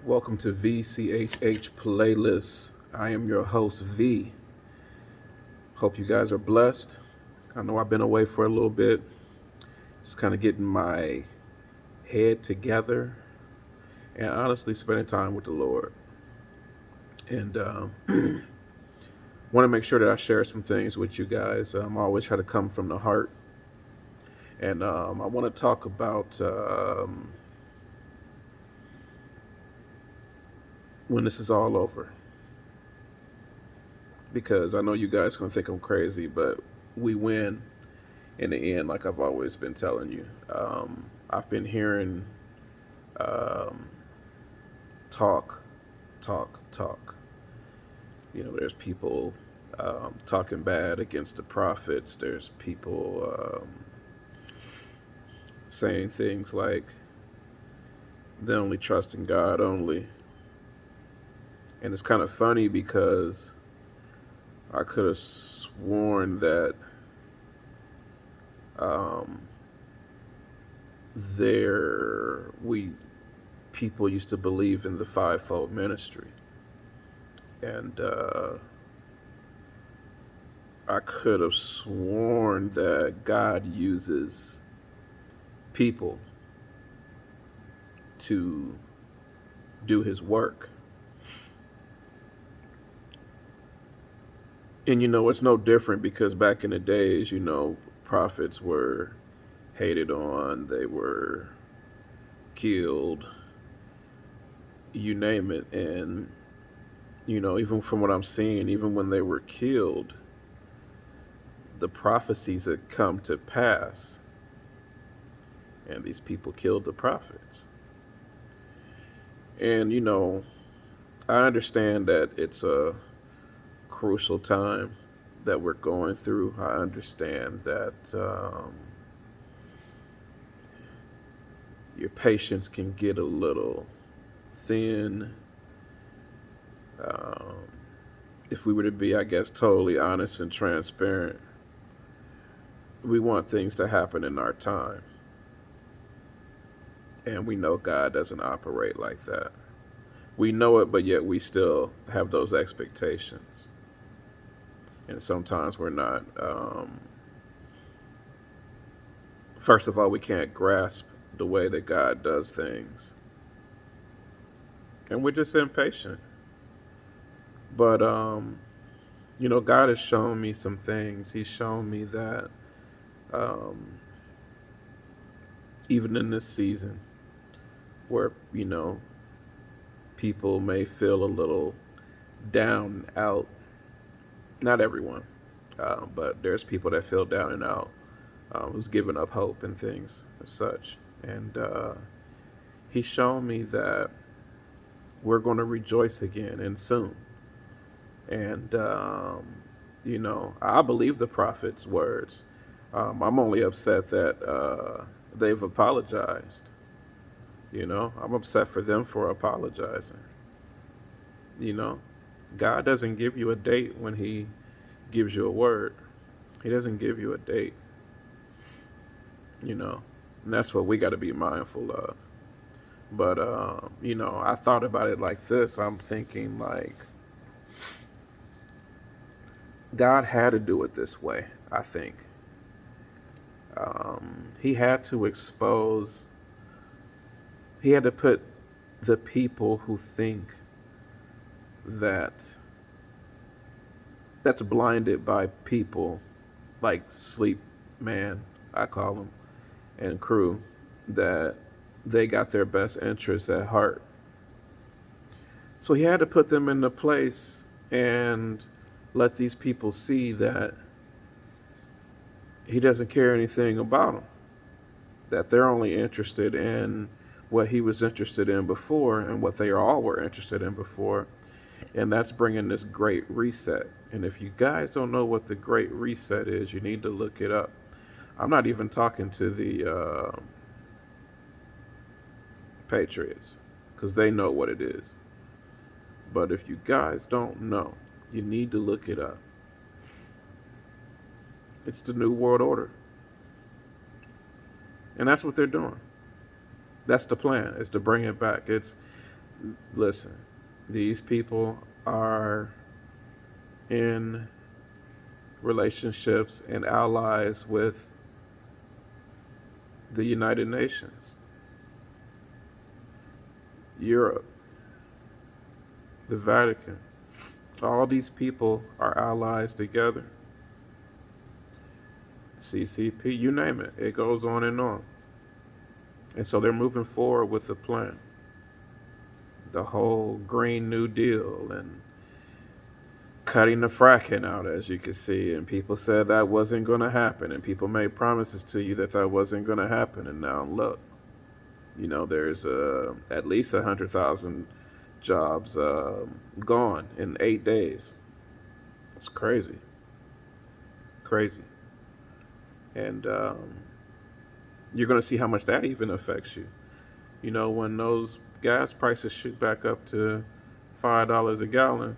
Welcome to VCHH Playlist. I am your host, V. Hope you guys are blessed. I know I've been away for a little bit, just kind of getting my head together and honestly spending time with the Lord. And want to make sure that I share some things with you guys. I always try to come from the heart. And I want to talk about when this is all over. Because I know you guys going to think I'm crazy, but we win in the end, like I've always been telling you. I've been hearing um, talk, talk. There's people talking bad against the prophets. There's people saying things like they only trust in God only. And it's kind of funny because I could have sworn that people used to believe in the fivefold ministry, and I could have sworn that God uses people to do His work. And it's no different because back in the days, prophets were hated on, they were killed, you name it. And, even from what I'm seeing, even when they were killed, the prophecies had come to pass. And these people killed the prophets. And, I understand that it's a crucial time that we're going through. I understand that your patience can get a little thin. If we were to be, I guess, totally honest and transparent, we want things to happen in our time. And we know God doesn't operate like that. We know it, but yet we still have those expectations. And sometimes we're not. First of all, we can't grasp the way that God does things. And we're just impatient. But, God has shown me some things. He's shown me that even in this season where, people may feel a little down and out, not everyone, but there's people that feel down and out, who's given up hope and things as such. And he's shown me that we're going to rejoice again and soon. And, I believe the prophet's words. I'm only upset that they've apologized. I'm upset for them for apologizing. God doesn't give you a date when He gives you a word. He doesn't give you a date. And that's what we got to be mindful of. But, I thought about it like this. I'm thinking like, God had to do it this way, I think. He had to expose, He had to put the people who think that's blinded by people like Sleep Man, I call them, and crew, that they got their best interests at heart. So He had to put them into place and let these people see that He doesn't care anything about them, that they're only interested in what He was interested in before and what they all were interested in before, and that's bringing this great reset. And if you guys don't know what the great reset is, you need to look it up. I'm not even talking to the Patriots, because they know what it is. But if you guys don't know, you need to look it up. It's the New World Order. And that's what they're doing. That's the plan, is to bring it back. It's Listen, these people are in relationships and allies with the United Nations, Europe, the Vatican. All these people are allies together. CCP, you name it. It goes on and on. And so they're moving forward with the plan. The whole Green New Deal and cutting the fracking out, as you can see. And people said that wasn't going to happen. And people made promises to you that that wasn't going to happen. And now look, there's at least 100,000 jobs gone in 8 days. It's crazy. Crazy. And you're going to see how much that even affects you. When those gas prices shoot back up to $5 a gallon,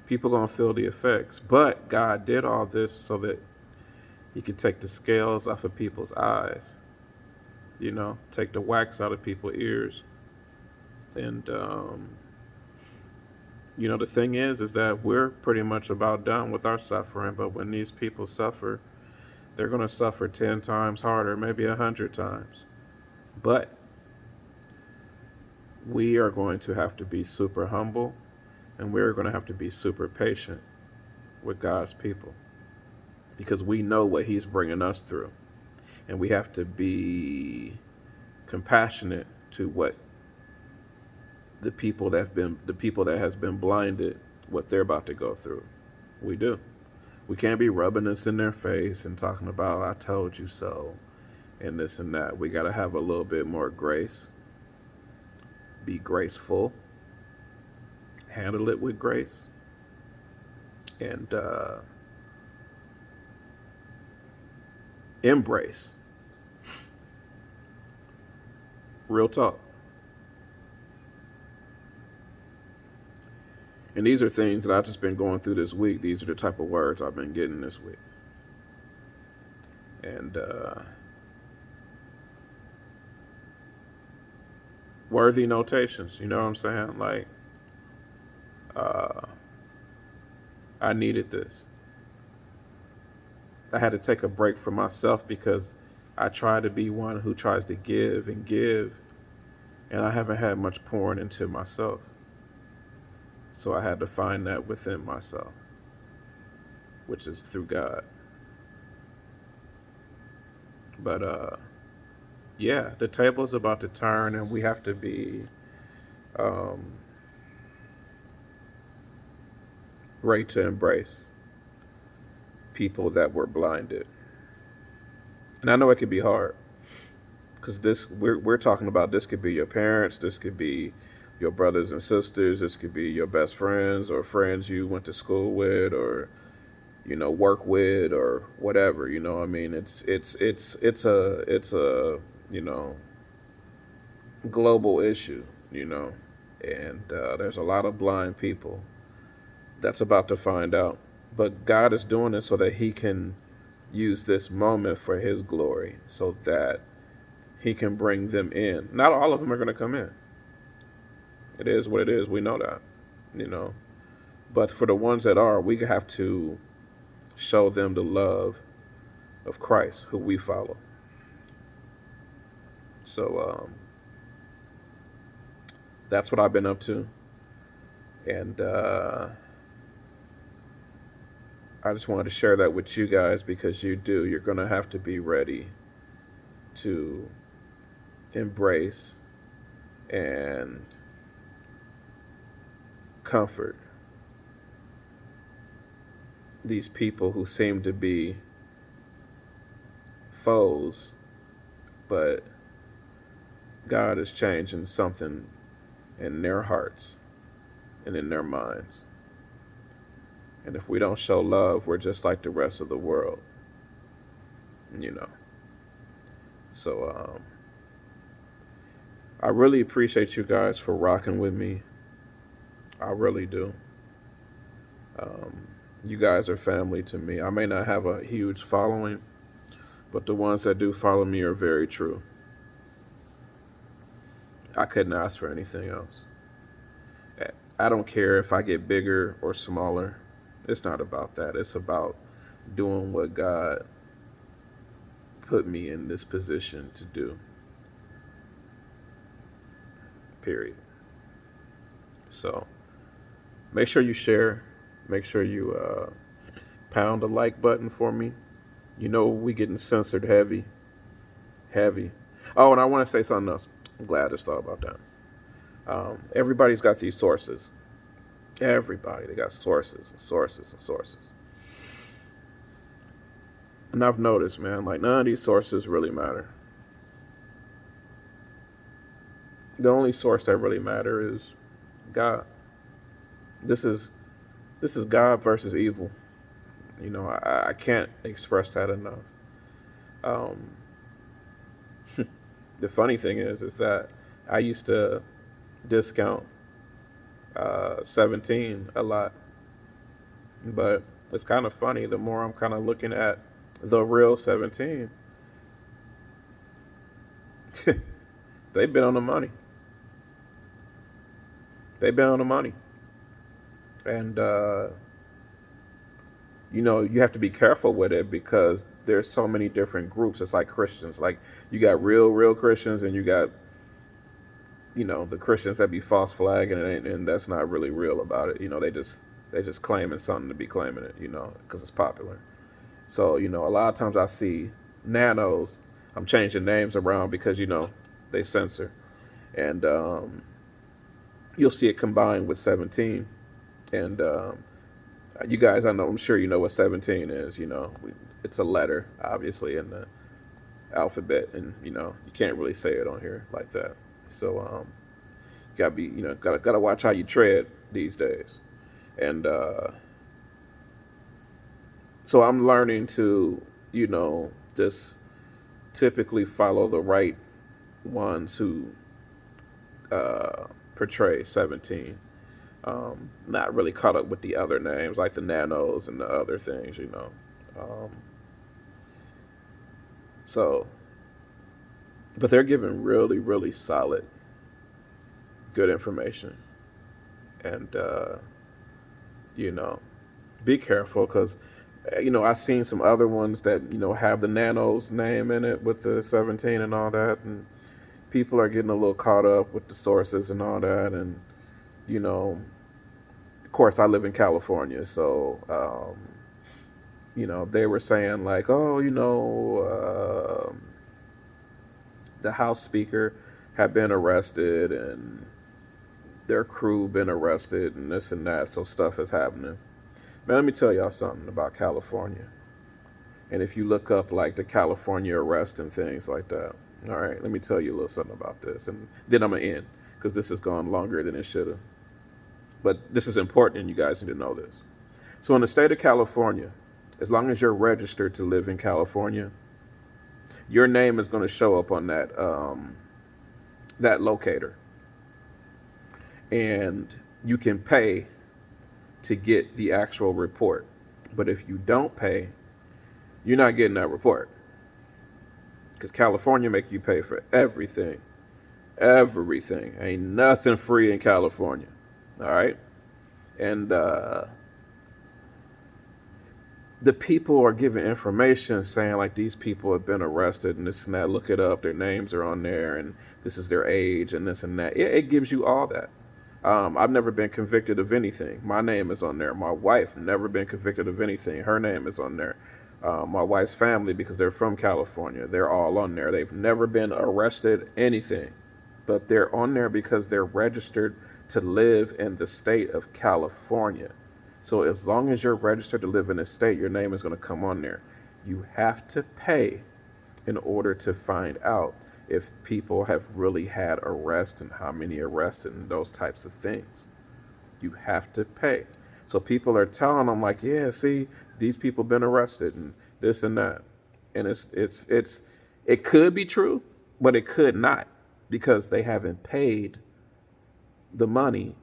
people going to feel the effects. But God did all this so that he could take the scales off of people's eyes, take the wax out of people's ears. And, the thing is that we're pretty much about done with our suffering. But when these people suffer, they're going to suffer 10 times harder, maybe 100 times. But we are going to have to be super humble, and we're going to have to be super patient with God's people, because we know what he's bringing us through. And we have to be compassionate to what the people that has been blinded, what they're about to go through. We do. We can't be rubbing this in their face and talking about, I told you so, and this and that. We got to have a little bit more grace. Be graceful. Handle it with grace. And embrace. Real talk. And these are things that I've just been going through this week. These are the type of words I've been getting this week. And worthy notations, you know what I'm saying? Like, I needed this. I had to take a break for myself because I try to be one who tries to give, and I haven't had much pouring into myself. So I had to find that within myself, which is through God. But yeah, the table's about to turn, and we have to be ready to embrace people that were blinded. And I know it could be hard, because we're talking about, this could be your parents, this could be your brothers and sisters, this could be your best friends or friends you went to school with or work with or whatever. I mean, it's a global issue, and there's a lot of blind people that's about to find out. But God is doing this so that he can use this moment for his glory, so that he can bring them in. Not all of them are going to come in. It is what it is. We know that, But for the ones that are, we have to show them the love of Christ, who we follow. So that's what I've been up to. And I just wanted to share that with you guys, because you're going to have to be ready to embrace and comfort these people who seem to be foes, but God is changing something in their hearts and in their minds. And if we don't show love, we're just like the rest of the world, So I really appreciate you guys for rocking with me. I really do. You guys are family to me. I may not have a huge following, but the ones that do follow me are very true. I couldn't ask for anything else. I don't care if I get bigger or smaller. It's not about that. It's about doing what God put me in this position to do. Period. So make sure you share. Make sure you pound the like button for me. You know we getting censored heavy, heavy. Oh, and I want to say something else. I'm glad I just thought about that. Everybody's got these sources. Everybody, they got sources and sources and sources. And I've noticed, man, like none of these sources really matter. The only source that really matter is God. This is God versus evil. You know, I can't express that enough. Um, the funny thing is that I used to discount 17 a lot, but it's kind of funny. The more I'm kind of looking at the real 17, they've been on the money. They've been on the money, and you know, you have to be careful with it because there's so many different groups. It's like Christians. Like you got real Christians, and you got, you know, the Christians that be false flagging, and that's not really real about it. You know, they just claiming something to be claiming it. You know, because it's popular. So you know, a lot of times I see nanos. I'm changing names around because you know they censor, and you'll see it combined with 17, and you guys, I'm sure you know what 17 is. You know, it's a letter, obviously, in the alphabet, and you know, you can't really say it on here like that. So, you gotta be, you know, gotta watch how you tread these days, and so I'm learning to, you know, just typically follow the right ones who portray 17. Not really caught up with the other names like the nanos and the other things, you know. So, but they're giving really solid, good information, and you know, be careful because you know I've seen some other ones that you know have the nanos name in it with the 17 and all that, and people are getting a little caught up with the sources and all that, and you know, of course, I live in California, so you know, they were saying like, oh, you know, the House Speaker had been arrested and their crew been arrested and this and that, so stuff is happening. Man, let me tell y'all something about California. And if you look up like the California arrest and things like that, all right, let me tell you a little something about this, and then I'm gonna end because this has gone longer than it should have. But this is important, and you guys need to know this. So in the state of California, as long as you're registered to live in California, your name is going to show up on that that locator, and you can pay to get the actual report. But if you don't pay, you're not getting that report because California make you pay for everything. Everything. Ain't nothing free in California. All right. And the people are giving information saying like these people have been arrested and this and that. Look it up. Their names are on there and this is their age and this and that. It gives you all that. I've never been convicted of anything. My name is on there. My wife never been convicted of anything. Her name is on there. My wife's family, because they're from California, they're all on there. They've never been arrested, anything. But they're on there because they're registered to live in the state of California. So as long as you're registered to live in a state, your name is going to come on there. You have to pay in order to find out if people have really had arrests and how many arrests and those types of things. You have to pay. So people are telling them like, yeah, see, these people been arrested and this and that. And it could be true, but it could not because they haven't paid the money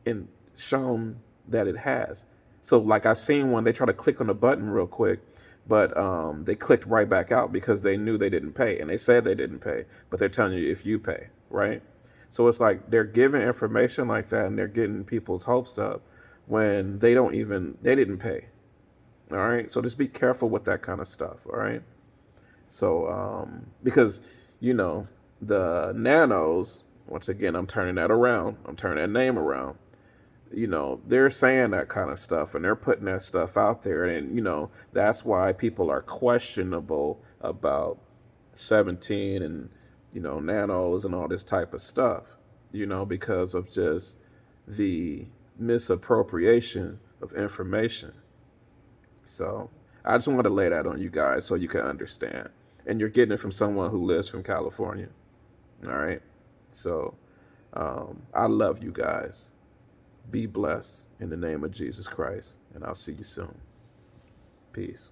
and shown that it has. So like I've seen one, they try to click on the button real quick, but they clicked right back out because they knew they didn't pay. And they said they didn't pay, but they're telling you if you pay, right? So it's like they're giving information like that and they're getting people's hopes up when they didn't pay. All right. So just be careful with that kind of stuff. All right. So, because, you know, the nanos, once again, I'm turning that around, I'm turning that name around. You know, they're saying that kind of stuff and they're putting that stuff out there. And, you know, that's why people are questionable about 17 and, you know, nanos and all this type of stuff, you know, because of just the misappropriation of information. So I just want to lay that on you guys so you can understand. And you're getting it from someone who lives from California. All right. So I love you guys. Be blessed in the name of Jesus Christ. And I'll see you soon. Peace.